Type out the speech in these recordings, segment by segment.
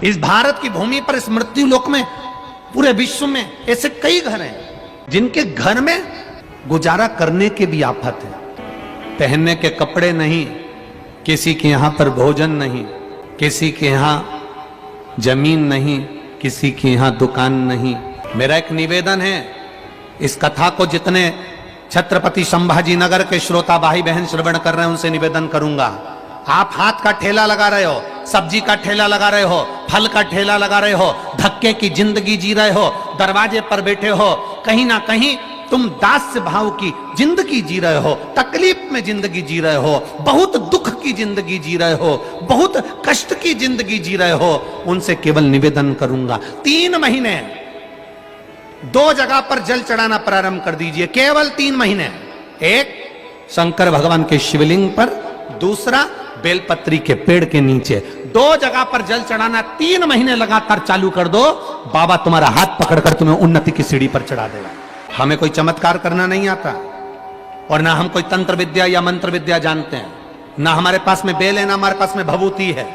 इस भारत की भूमि पर, इस मृत्यु लोक में, पूरे विश्व में ऐसे कई घर हैं जिनके घर में गुजारा करने के भी आफत है। पहनने के कपड़े नहीं, किसी के यहां पर भोजन नहीं, किसी के यहां जमीन नहीं, किसी के यहां दुकान नहीं। मेरा एक निवेदन है, इस कथा को जितने छत्रपति संभाजी नगर के श्रोता भाई बहन श्रवण कर रहे हैं उनसे निवेदन करूंगा, आप हाथ का ठेला लगा रहे हो, सब्जी का ठेला लगा रहे हो, फल का ठेला लगा रहे हो, धक्के की जिंदगी जी रहे हो, दरवाजे पर बैठे हो, कहीं ना कहीं तुम दास्य भाव की जिंदगी जी रहे हो, तकलीफ में जिंदगी जी रहे हो, बहुत दुख की जिंदगी जी रहे हो, बहुत कष्ट की जिंदगी जी रहे हो, उनसे केवल निवेदन करूंगा 3 महीने 2 जगह पर जल चढ़ाना प्रारंभ कर दीजिए, केवल 3 महीने। एक शंकर भगवान के शिवलिंग पर, दूसरा बेलपत्री के पेड़ के नीचे। 2 जगह पर जल चढ़ाना 3 महीने लगातार चालू कर दो, बाबा तुम्हारा हाथ पकड़कर तुम्हें उन्नति की सीढ़ी पर चढ़ा देगा। हमें कोई चमत्कार करना नहीं आता और ना हम कोई तंत्र विद्या या मंत्र विद्या जानते हैं, ना हमारे पास में बेल है, ना हमारे पास में भभूति है,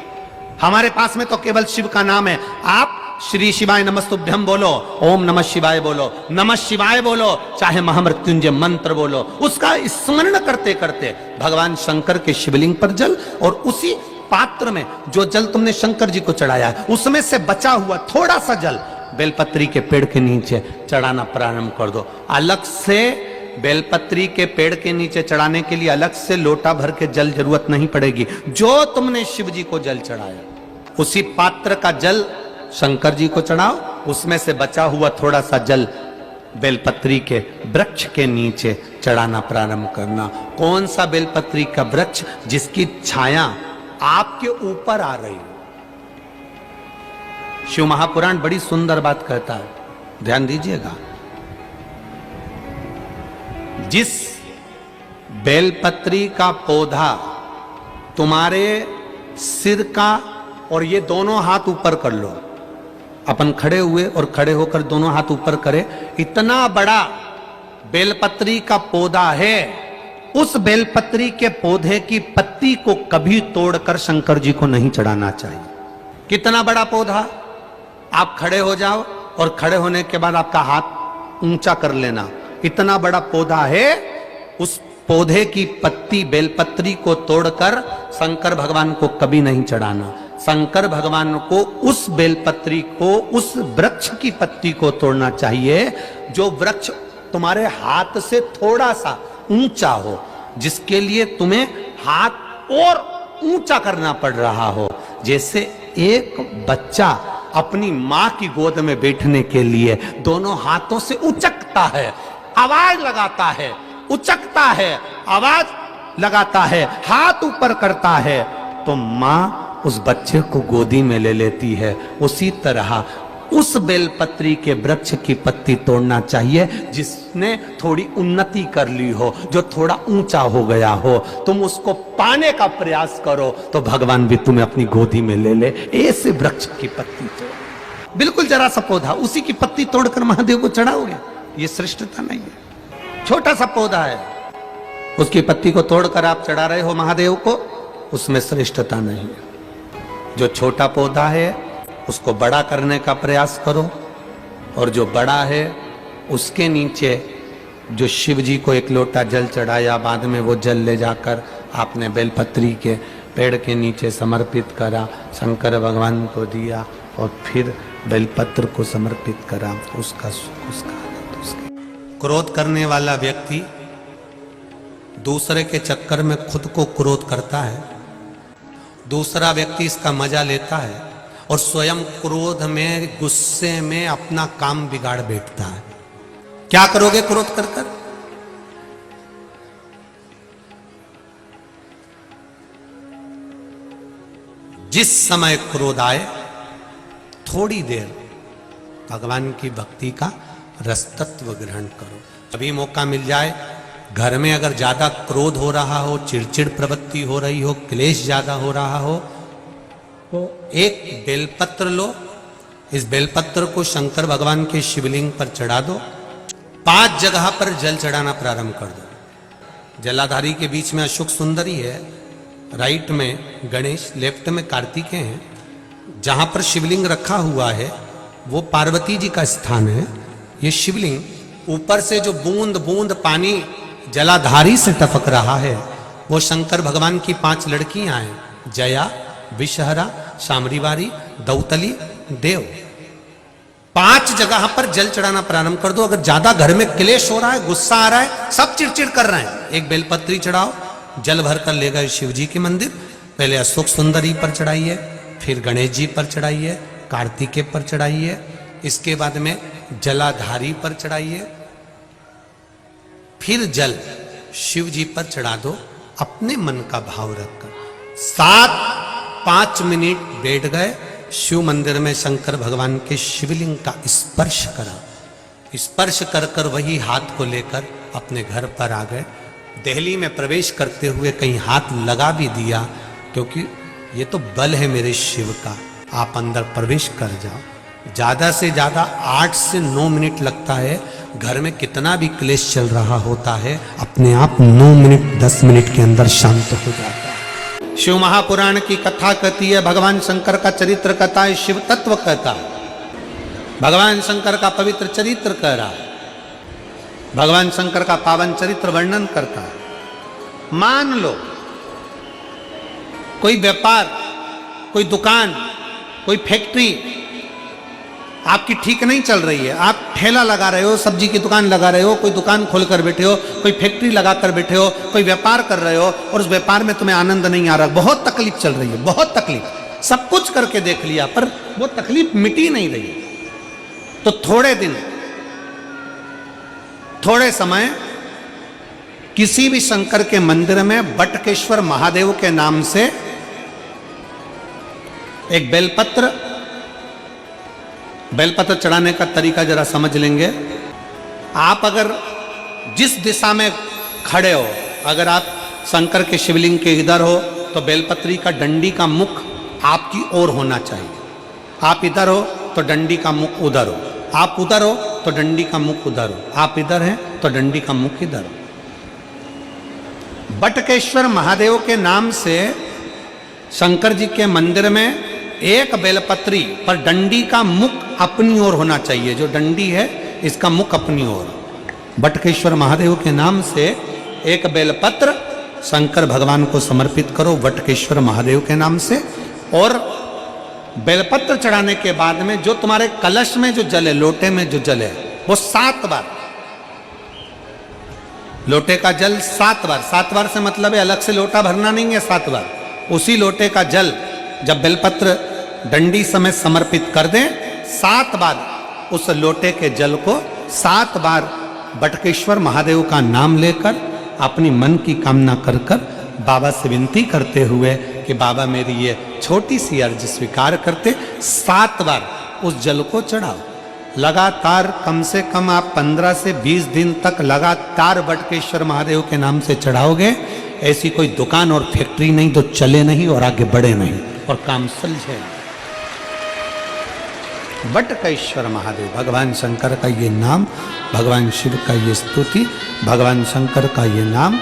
हमारे पास में तो केवल शिव का नाम है। आप श्री शिवाय नमस्तुभ्यम बोलो, ओम नमः शिवाय बोलो, नमः शिवाय बोलो, चाहे महामृत्युंजय मंत्र बोलो, उसका स्मरण करते करते भगवान शंकर के शिवलिंग पर जल, और उसी पात्र में जो जल तुमने शंकर जी को चढ़ाया है उसमें से बचा हुआ थोड़ा सा जल बेलपत्री के पेड़ के नीचे चढ़ाना प्रारंभ कर दो। अलग से बेलपत्री के पेड़ के नीचे चढ़ाने के लिए अलग से लोटा भर के जल जरूरत नहीं पड़ेगी। जो तुमने शिव जी को जल चढ़ाया उसी पात्र का जल शंकर जी को चढ़ाओ, उसमें से बचा हुआ थोड़ा सा जल बेलपत्री के वृक्ष के नीचे चढ़ाना प्रारंभ करना। कौन सा बेलपत्री का वृक्ष? जिसकी छाया आपके ऊपर आ रही हो। शिव महापुराण बड़ी सुंदर बात कहता है, ध्यान दीजिएगा। जिस बेलपत्री का पौधा तुम्हारे सिर का, और ये दोनों हाथ ऊपर कर लो, अपन खड़े हुए और खड़े होकर दोनों हाथ ऊपर करे, इतना बड़ा बेलपत्री का पौधा है, उस बेलपत्री के पौधे की पत्ती को कभी तोड़कर शंकर जी को नहीं चढ़ाना चाहिए। कितना बड़ा पौधा? आप खड़े हो जाओ और खड़े होने के बाद आपका हाथ ऊंचा कर लेना, इतना बड़ा पौधा है, उस पौधे की पत्ती बेलपत्री को तोड़कर शंकर भगवान को कभी नहीं चढ़ाना। शंकर भगवान को उस बेलपत्री को, उस वृक्ष की पत्ती को तोड़ना चाहिए जो वृक्ष तुम्हारे हाथ से थोड़ा सा ऊंचा हो, जिसके लिए तुम्हें हाथ और ऊंचा करना पड़ रहा हो। जैसे एक बच्चा अपनी मां की गोद में बैठने के लिए दोनों हाथों से उचकता है, आवाज लगाता है, उचकता है, आवाज लगाता है, हाथ ऊपर करता है, तो मां उस बच्चे को गोदी में ले लेती है। उसी तरह उस बेलपत्री के वृक्ष की पत्ती तोड़ना चाहिए जिसने थोड़ी उन्नति कर ली हो, जो थोड़ा ऊंचा हो गया हो। तुम उसको पाने का प्रयास करो तो भगवान भी तुम्हें अपनी गोदी में ले ले। ऐसे वृक्ष की पत्ती तोड़, बिल्कुल जरा सा पौधा, उसी की पत्ती तोड़कर महादेव को चढ़ाओगे, ये श्रेष्ठता नहीं है। छोटा सा पौधा है, उसकी पत्ती को तोड़कर आप चढ़ा रहे हो महादेव को, उसमें श्रेष्ठता नहीं है। जो छोटा पौधा है उसको बड़ा करने का प्रयास करो, और जो बड़ा है उसके नीचे जो शिव जी को 1 लोटा जल चढ़ाया, बाद में वो जल ले जाकर आपने बेलपत्री के पेड़ के नीचे समर्पित करा, शंकर भगवान को दिया और फिर बेलपत्र को समर्पित करा, उसका सुख, उसका आनंद, उसका। क्रोध करने वाला व्यक्ति दूसरे के चक्कर में खुद को क्रोध करता है, दूसरा व्यक्ति इसका मजा लेता है और स्वयं क्रोध में, गुस्से में अपना काम बिगाड़ बैठता है। क्या करोगे क्रोध कर कर? जिस समय क्रोध आए थोड़ी देर भगवान की भक्ति का रसतत्व ग्रहण करो। अभी मौका मिल जाए, घर में अगर ज्यादा क्रोध हो रहा हो, चिड़चिड़ प्रवृत्ति हो रही हो, क्लेश ज्यादा हो रहा हो, तो एक बेलपत्र लो, इस बेलपत्र को शंकर भगवान के शिवलिंग पर चढ़ा दो, 5 जगह पर जल चढ़ाना प्रारंभ कर दो। जलाधारी के बीच में अशोक सुंदरी है, राइट में गणेश, लेफ्ट में कार्तिकेय हैं, जहां पर शिवलिंग रखा हुआ है वो पार्वती जी का स्थान है। ये शिवलिंग ऊपर से जो बूंद बूंद पानी जलाधारी से टपक रहा है वो शंकर भगवान की 5 लड़कियां हैं, जया, विषहरा, शामरीवारी, दौतली, देव। 5 जगह पर जल चढ़ाना प्रारंभ कर दो। अगर ज्यादा घर में क्लेश हो रहा है, गुस्सा आ रहा है, सब चिड़चिड़ कर रहे हैं, एक बेलपत्री चढ़ाओ, जल भर कर ले गए शिव जी के मंदिर। पहले अशोक सुंदरी पर चढ़ाइए, फिर गणेश जी पर चढ़ाइए, कार्तिकेय पर चढ़ाइए, इसके बाद में जलाधारी पर चढ़ाइए, फिर जल शिव जी पर चढ़ा दो अपने मन का भाव रखकर। 5 मिनट बैठ गए, शिव मंदिर में शंकर भगवान के शिवलिंग का स्पर्श करा। स्पर्श कर कर वही हाथ को लेकर अपने घर पर आ गए। दिल्ली में प्रवेश करते हुए कहीं हाथ लगा भी दिया, क्योंकि ये तो बल है मेरे शिव का, आप अंदर प्रवेश कर जाओ। ज्यादा से ज्यादा 8 से 9 मिनट लगता है। घर में कितना भी क्लेश चल रहा होता है, अपने आप 9 मिनट 10 मिनट के अंदर शांत हो जाता है। शिव महापुराण की कथा कहती है, भगवान शंकर का चरित्र कहता है, शिव तत्व कहता है, भगवान शंकर का पवित्र चरित्र कह रहा है, भगवान शंकर का पावन चरित्र वर्णन करता है। मान लो कोई व्यापार, कोई दुकान, कोई फैक्ट्री आपकी ठीक नहीं चल रही है, आप ठेला लगा रहे हो, सब्जी की दुकान लगा रहे हो, कोई दुकान खोल कर बैठे हो, कोई फैक्ट्री लगा कर बैठे हो, कोई व्यापार कर रहे हो और उस व्यापार में तुम्हें आनंद नहीं आ रहा, बहुत तकलीफ चल रही है, बहुत तकलीफ, सब कुछ करके देख लिया पर वो तकलीफ मिटी नहीं रही। तो थोड़े दिन, थोड़े समय किसी भी शंकर के मंदिर में बटकेश्वर महादेव के नाम से एक बेलपत्र चढ़ाने का तरीका जरा समझ लेंगे। आप अगर जिस दिशा में खड़े हो, अगर आप शंकर के शिवलिंग के इधर हो तो बेलपत्री का डंडी का मुख आपकी ओर होना चाहिए। आप इधर हो तो डंडी का मुख उधर हो, आप उधर हो तो डंडी का मुख उधर हो, आप इधर हैं तो डंडी का मुख इधर हो। बटकेश्वर महादेव के नाम से शंकर जी के मंदिर में एक बेलपत्री पर डंडी का मुख अपनी ओर होना चाहिए। जो डंडी है इसका मुख अपनी ओर। बटकेश्वर महादेव के नाम से एक बेलपत्र शंकर भगवान को समर्पित करो बटकेश्वर महादेव के नाम से। और बेलपत्र चढ़ाने के बाद में जो तुम्हारे कलश में जो जल है, लोटे में जो जल है, वो 7 बार, लोटे का जल 7 बार, 7 बार से मतलब है अलग से लोटा भरना नहीं है, 7 बार उसी लोटे का जल जब बेलपत्र डंडी समय समर्पित कर दें, 7 बार उस लोटे के जल को 7 बार बटकेश्वर महादेव का नाम लेकर अपनी मन की कामना कर कर बाबा से विनती करते हुए कि बाबा मेरी ये छोटी सी अर्ज स्वीकार करते, 7 बार उस जल को चढ़ाओ। लगातार कम से कम आप 15 से 20 दिन तक लगातार बटकेश्वर महादेव के नाम से चढ़ाओगे। ऐसी कोई दुकान और फैक्ट्री नहीं तो चले नहीं और आगे बढ़े नहीं और काम सुलझे। बटकेश्वर महादेव, भगवान शंकर का ये नाम, भगवान शिव का ये स्तुति, भगवान शंकर का ये नाम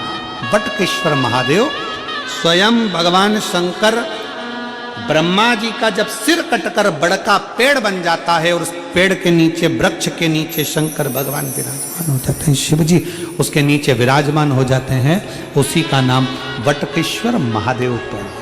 बटकेश्वर महादेव। स्वयं भगवान शंकर ब्रह्मा जी का जब सिर कटकर बड़का पेड़ बन जाता है और उस पेड़ के नीचे, वृक्ष के नीचे शंकर भगवान विराजमान हो जाते हैं, शिव जी उसके नीचे विराजमान हो जाते हैं, उसी का नाम बटकेश्वर महादेव पड़ा।